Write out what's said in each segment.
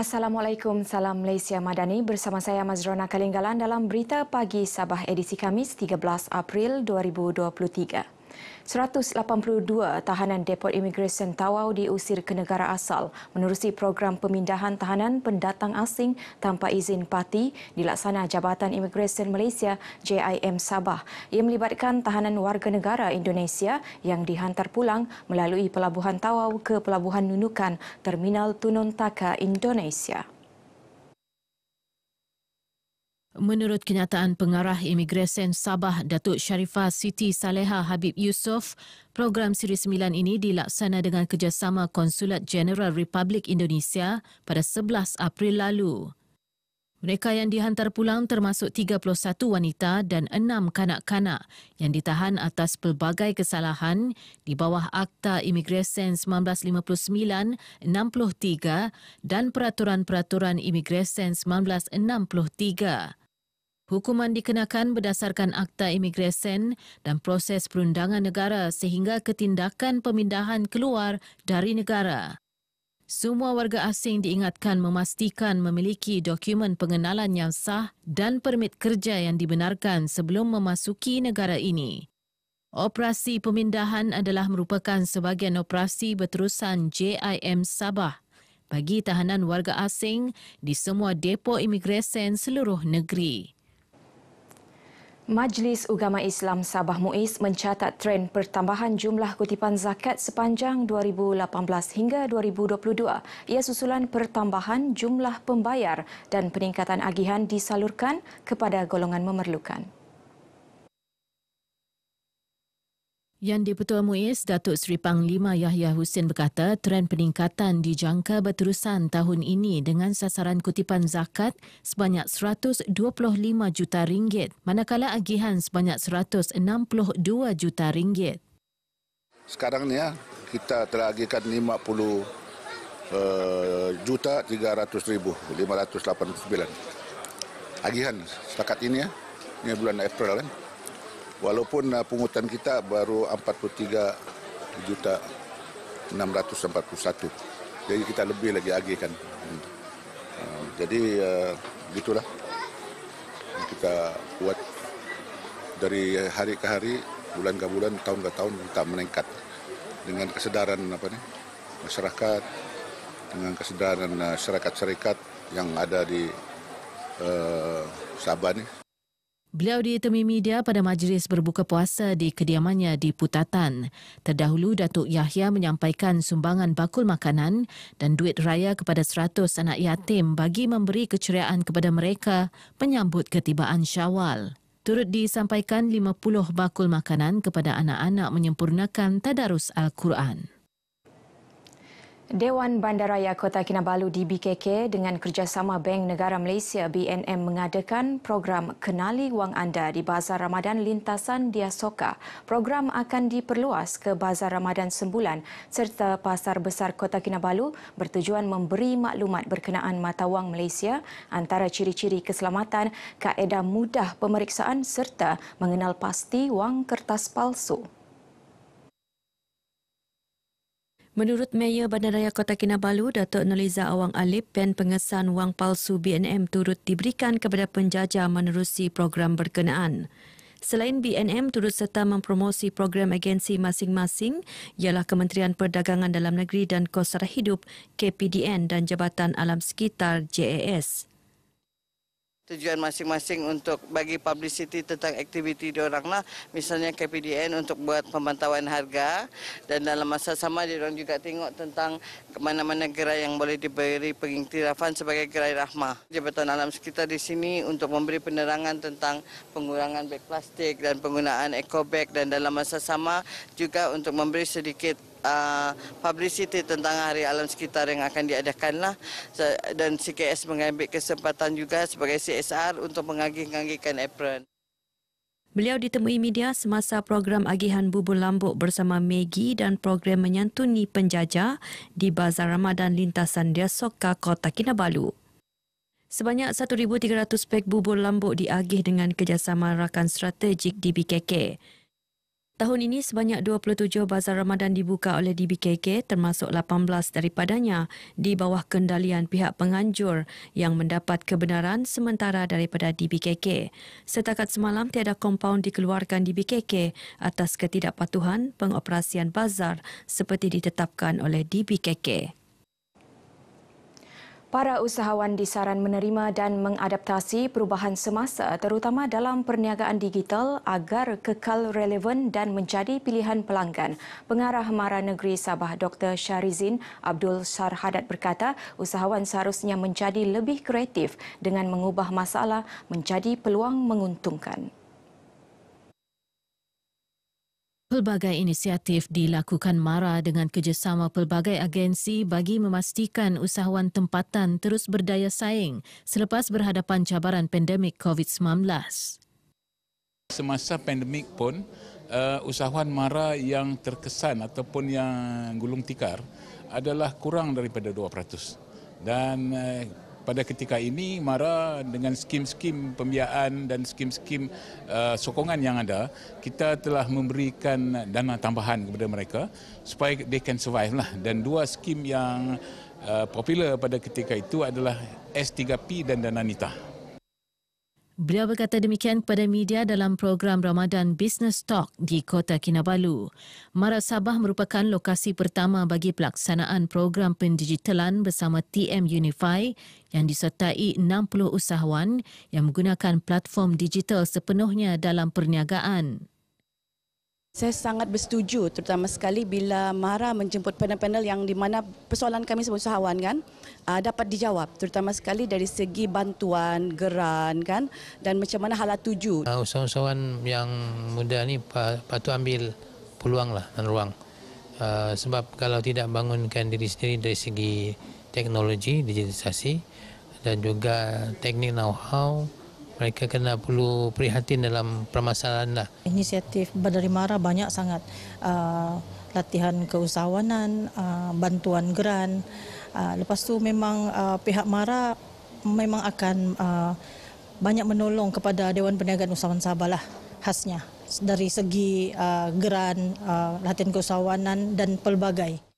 Assalamualaikum, salam Malaysia Madani. Bersama saya Mazrona Kalinggalan dalam Berita Pagi Sabah edisi Khamis 13 April 2023. 182 tahanan Depot Imigresen Tawau diusir ke negara asal menerusi program pemindahan tahanan pendatang asing tanpa izin parti dilaksana Jabatan Imigresen Malaysia JIM Sabah. Ia melibatkan tahanan warga negara Indonesia yang dihantar pulang melalui Pelabuhan Tawau ke Pelabuhan Nunukan, Terminal Tunun Taka, Indonesia. Menurut kenyataan Pengarah Imigresen Sabah, Datuk Sharifah Siti Saleha Habib Yusof, program Siri 9 ini dilaksana dengan kerjasama Konsulat Jeneral Republik Indonesia pada 11 April lalu. Mereka yang dihantar pulang termasuk 31 wanita dan 6 kanak-kanak yang ditahan atas pelbagai kesalahan di bawah Akta Imigresen 1959, 63 dan Peraturan-Peraturan Imigresen 1963. Hukuman dikenakan berdasarkan Akta Imigresen dan proses perundangan negara sehingga ketindakan pemindahan keluar dari negara. Semua warga asing diingatkan memastikan memiliki dokumen pengenalan yang sah dan permit kerja yang dibenarkan sebelum memasuki negara ini. Operasi pemindahan adalah merupakan sebahagian operasi berterusan JIM Sabah bagi tahanan warga asing di semua depo imigresen seluruh negeri. Majlis Ugama Islam Sabah MUIS mencatat tren pertambahan jumlah kutipan zakat sepanjang 2018 hingga 2022. Ia susulan pertambahan jumlah pembayar dan peningkatan agihan disalurkan kepada golongan memerlukan. Yang di-Pertua MUIS, Datuk Seri Panglima Yahya Hussein berkata tren peningkatan dijangka berterusan tahun ini dengan sasaran kutipan zakat sebanyak 125 juta ringgit, manakala agihan sebanyak 162 juta ringgit. Sekarang ni kita telah agihkan 50 juta 300,589 agihan setakat ini ini bulan April kan. Walaupun pungutan kita baru 43 juta 641. Jadi kita lebih lagi agihkan. Jadi begitulah. Kita buat dari hari ke hari, bulan ke bulan, tahun ke tahun kita meningkat dengan kesedaran masyarakat, dengan kesedaran syarikat-syarikat yang ada di Sabah ni. Beliau ditemui media pada majlis berbuka puasa di kediamannya di Putatan. Terdahulu, Datuk Yahya menyampaikan sumbangan bakul makanan dan duit raya kepada 100 anak yatim bagi memberi keceriaan kepada mereka menyambut ketibaan Syawal. Turut disampaikan 50 bakul makanan kepada anak-anak menyempurnakan tadarus Al-Quran. Dewan Bandaraya Kota Kinabalu DBKK dengan kerjasama Bank Negara Malaysia BNM mengadakan program Kenali Wang Anda di Bazar Ramadan Lintasan Diasoka. Program akan diperluas ke Bazar Ramadan sembulan serta Pasar Besar Kota Kinabalu bertujuan memberi maklumat berkenaan mata wang Malaysia, antara ciri-ciri keselamatan, kaedah mudah pemeriksaan serta mengenal pasti wang kertas palsu. Menurut Mayor Bandaraya Kota Kinabalu, Datuk Noliza Awang Alip, pen pengesan wang palsu BNM turut diberikan kepada penjajah menerusi program berkenaan. Selain BNM turut serta mempromosi program agensi masing-masing ialah Kementerian Perdagangan Dalam Negeri dan Kos Sara Hidup KPDN dan Jabatan Alam Sekitar JAS. Tujuan masing-masing untuk bagi publicity tentang aktiviti diorang lah. Misalnya KPDN untuk buat pemantauan harga dan dalam masa sama diorang juga tengok tentang mana-mana gerai yang boleh diberi pengiktirafan sebagai gerai rahmah. Jabatan Alam Sekitar di sini untuk memberi penerangan tentang pengurangan beg plastik dan penggunaan eco bag dan dalam masa sama juga untuk memberi sedikit publicity tentang Hari Alam Sekitar yang akan diadakan lah, dan CKS mengambil kesempatan juga sebagai CSR untuk mengagih-agihkan apron. Beliau ditemui media semasa program agihan bubur lambuk bersama Maggie dan program menyantuni penjajah di Bazar Ramadan Lintasan Diasoka Kota Kinabalu. Sebanyak 1,300 pek bubur lambuk diagih dengan kerjasama rakan strategik DBKK. Tahun ini sebanyak 27 bazar Ramadan dibuka oleh DBKK termasuk 18 daripadanya di bawah kendalian pihak penganjur yang mendapat kebenaran sementara daripada DBKK. Setakat semalam tiada kompaun dikeluarkan DBKK atas ketidakpatuhan pengoperasian bazar seperti ditetapkan oleh DBKK. Para usahawan disaran menerima dan mengadaptasi perubahan semasa terutama dalam perniagaan digital agar kekal relevan dan menjadi pilihan pelanggan. Pengarah Mara Negeri Sabah Dr. Syahrizin Abdul Sarhadat berkata, usahawan seharusnya menjadi lebih kreatif dengan mengubah masalah menjadi peluang menguntungkan. Pelbagai inisiatif dilakukan Mara dengan kerjasama pelbagai agensi bagi memastikan usahawan tempatan terus berdaya saing selepas berhadapan cabaran pandemik COVID-19. Semasa pandemik pun, usahawan Mara yang terkesan ataupun yang gulung tikar adalah kurang daripada 2%. Dan pada ketika ini Mara dengan skim-skim pembiayaan dan skim-skim sokongan yang ada, kita telah memberikan dana tambahan kepada mereka supaya they can survive lah. Dan dua skim yang popular pada ketika itu adalah S3P dan Dana Nita. Beliau berkata demikian kepada media dalam program Ramadan Business Talk di Kota Kinabalu. Mara Sabah merupakan lokasi pertama bagi pelaksanaan program pendigitalan bersama TM Unify yang disertai 60 usahawan yang menggunakan platform digital sepenuhnya dalam perniagaan. Saya sangat bersetuju terutama sekali bila Mara menjemput panel-panel yang di mana persoalan kami sebagai usahawan kan dapat dijawab terutama sekali dari segi bantuan, geran kan dan macam mana hala tuju. Usahawan yang muda ni patut ambil peluang lah dan ruang. Sebab kalau tidak bangunkan diri sendiri dari segi teknologi, digitalisasi dan juga teknik know-how, mereka kena perlu prihatin dalam permasalahan lah. Inisiatif dari Mara banyak sangat. Latihan keusahawanan, bantuan geran. Lepas tu memang pihak Mara memang akan banyak menolong kepada Dewan Perniagaan Usahawan Sabah lah khasnya. Dari segi geran, latihan keusahawanan dan pelbagai.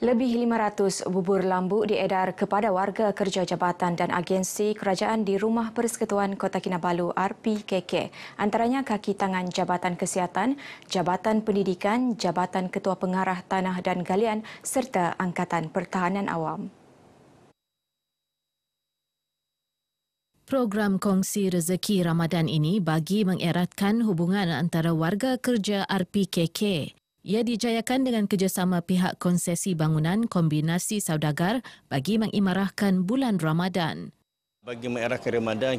Lebih 500 bubur lambuk diedar kepada warga kerja jabatan dan agensi kerajaan di Rumah Persekutuan Kota Kinabalu RPKK. Antaranya kaki tangan Jabatan Kesihatan, Jabatan Pendidikan, Jabatan Ketua Pengarah Tanah dan Galian serta Angkatan Pertahanan Awam. Program Kongsi Rezeki Ramadan ini bagi mengeratkan hubungan antara warga kerja RPKK. Ia dijayakan dengan kerjasama pihak konsesi bangunan kombinasi saudagar bagi mengimarahkan bulan Ramadan. Bagi mengimarahkan Ramadan,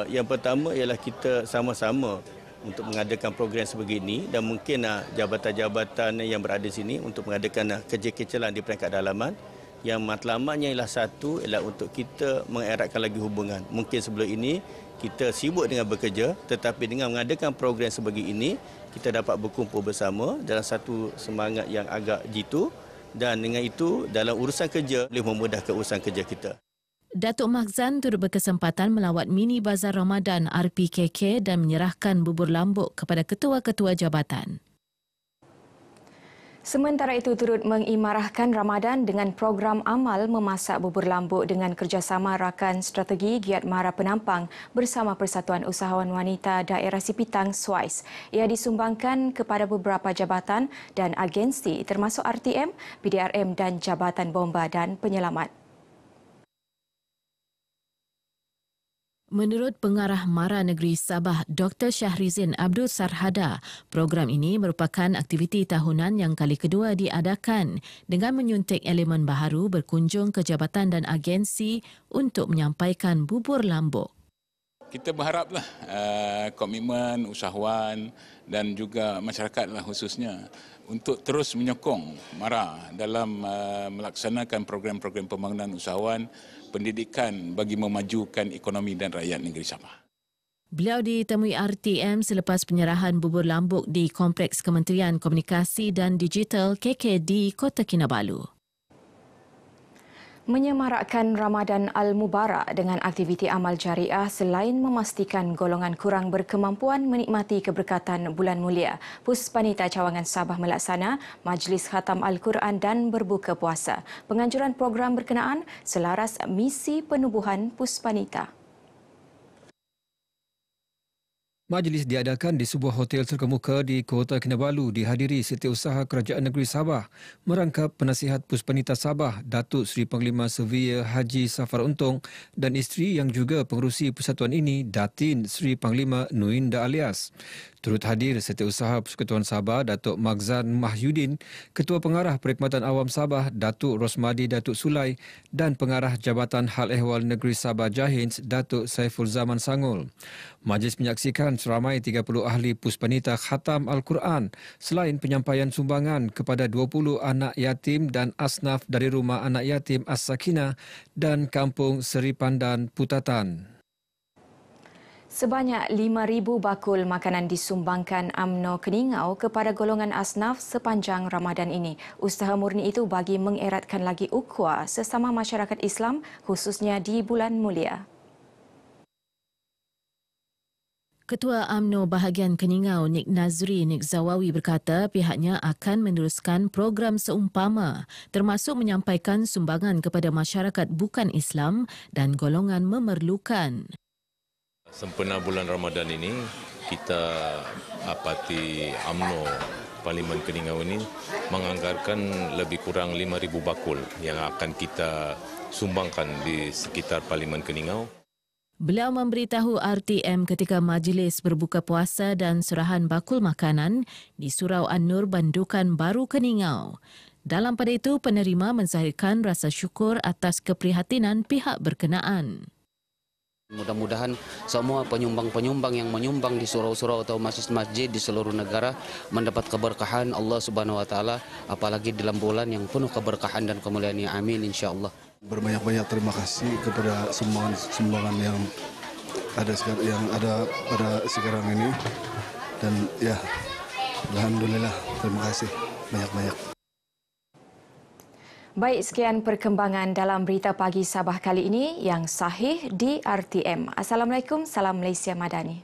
yang pertama ialah kita sama-sama untuk mengadakan program sebegini dan mungkin jabatan-jabatan yang berada di sini untuk mengadakan kerja-kerjaan di peringkat dalaman. Yang matlamatnya ialah satu, ialah untuk kita mengeratkan lagi hubungan. Mungkin sebelum ini kita sibuk dengan bekerja, tetapi dengan mengadakan program sebegini, kita dapat berkumpul bersama dalam satu semangat yang agak jitu dan dengan itu dalam urusan kerja boleh memudahkan urusan kerja kita. Datuk Makhzan turut berkesempatan melawat mini bazar Ramadan RPKK dan menyerahkan bubur lambuk kepada ketua-ketua jabatan. Sementara itu turut mengimarahkan Ramadan dengan program amal memasak bubur lambuk dengan kerjasama rakan strategi Giat Mara Penampang bersama Persatuan Usahawan Wanita Daerah Sipitang SWAIS. Ia disumbangkan kepada beberapa jabatan dan agensi termasuk RTM, PDRM dan Jabatan Bomba dan Penyelamat. Menurut Pengarah Mara Negeri Sabah Dr. Syahrizin Abdul Sarhadat, program ini merupakan aktiviti tahunan yang kali kedua diadakan dengan menyuntik elemen baharu berkunjung ke jabatan dan agensi untuk menyampaikan bubur lambuk. Kita berharaplah komitmen usahawan dan juga masyarakatlah khususnya untuk terus menyokong Mara dalam melaksanakan program-program pembangunan usahawan, pendidikan bagi memajukan ekonomi dan rakyat negeri Sabah. Beliau ditemui RTM selepas penyerahan bubur lambuk di Kompleks Kementerian Komunikasi dan Digital KKD Kota Kinabalu. Menyemarakkan Ramadan Al-Mubarak dengan aktiviti amal jariah selain memastikan golongan kurang berkemampuan menikmati keberkatan bulan mulia. Puspanita Cawangan Sabah melaksana Majlis Khatam Al-Quran dan berbuka puasa. Penganjuran program berkenaan selaras misi penubuhan Puspanita. Majlis diadakan di sebuah hotel terkemuka di Kota Kinabalu dihadiri Setiausaha Kerajaan Negeri Sabah merangkap penasihat Puspanita Sabah Datuk Seri Panglima Severe Haji Safar Untung dan isteri yang juga pengerusi persatuan ini Datin Seri Panglima Nuinda Alias. Turut hadir Setiausaha Persekutuan Sabah Datuk Magzan Mahyudin, Ketua Pengarah Perkhidmatan Awam Sabah Datuk Rosmadi Datuk Sulai dan Pengarah Jabatan Hal Ehwal Negeri Sabah Jahins Datuk Saiful Zaman Sangul. Majlis menyaksikan seramai 30 ahli Puspanita Khatam Al-Quran selain penyampaian sumbangan kepada 20 anak yatim dan asnaf dari Rumah Anak Yatim As-Sakinah dan Kampung Seri Pandan Putatan. Sebanyak 5,000 bakul makanan disumbangkan UMNO Keningau kepada golongan asnaf sepanjang Ramadan ini. Usaha murni itu bagi mengeratkan lagi ukhuwah sesama masyarakat Islam khususnya di bulan mulia. Ketua UMNO bahagian Keningau Nik Nazri Nik Zawawi berkata pihaknya akan meneruskan program seumpama termasuk menyampaikan sumbangan kepada masyarakat bukan Islam dan golongan memerlukan. Sempena bulan Ramadan ini, kita Parti UMNO Parlimen Keningau ini menganggarkan lebih kurang 5,000 bakul yang akan kita sumbangkan di sekitar Parlimen Keningau. Beliau memberitahu RTM ketika majlis berbuka puasa dan serahan bakul makanan di Surau An-Nur Bandukan Baru Keningau. Dalam pada itu, penerima menzahirkan rasa syukur atas keprihatinan pihak berkenaan. Mudah-mudahan semua penyumbang-penyumbang yang menyumbang di surau-surau atau masjid-masjid di seluruh negara mendapat keberkahan Allah Subhanahu Wa Taala, apalagi dalam bulan yang penuh keberkahan dan kemuliaan. Amin insya-Allah. Berbanyak-banyak terima kasih kepada sumbangan yang ada pada sekarang ini, dan ya alhamdulillah terima kasih banyak-banyak. Baik, sekian perkembangan dalam Berita Pagi Sabah kali ini yang sahih di RTM. Assalamualaikum, salam Malaysia Madani.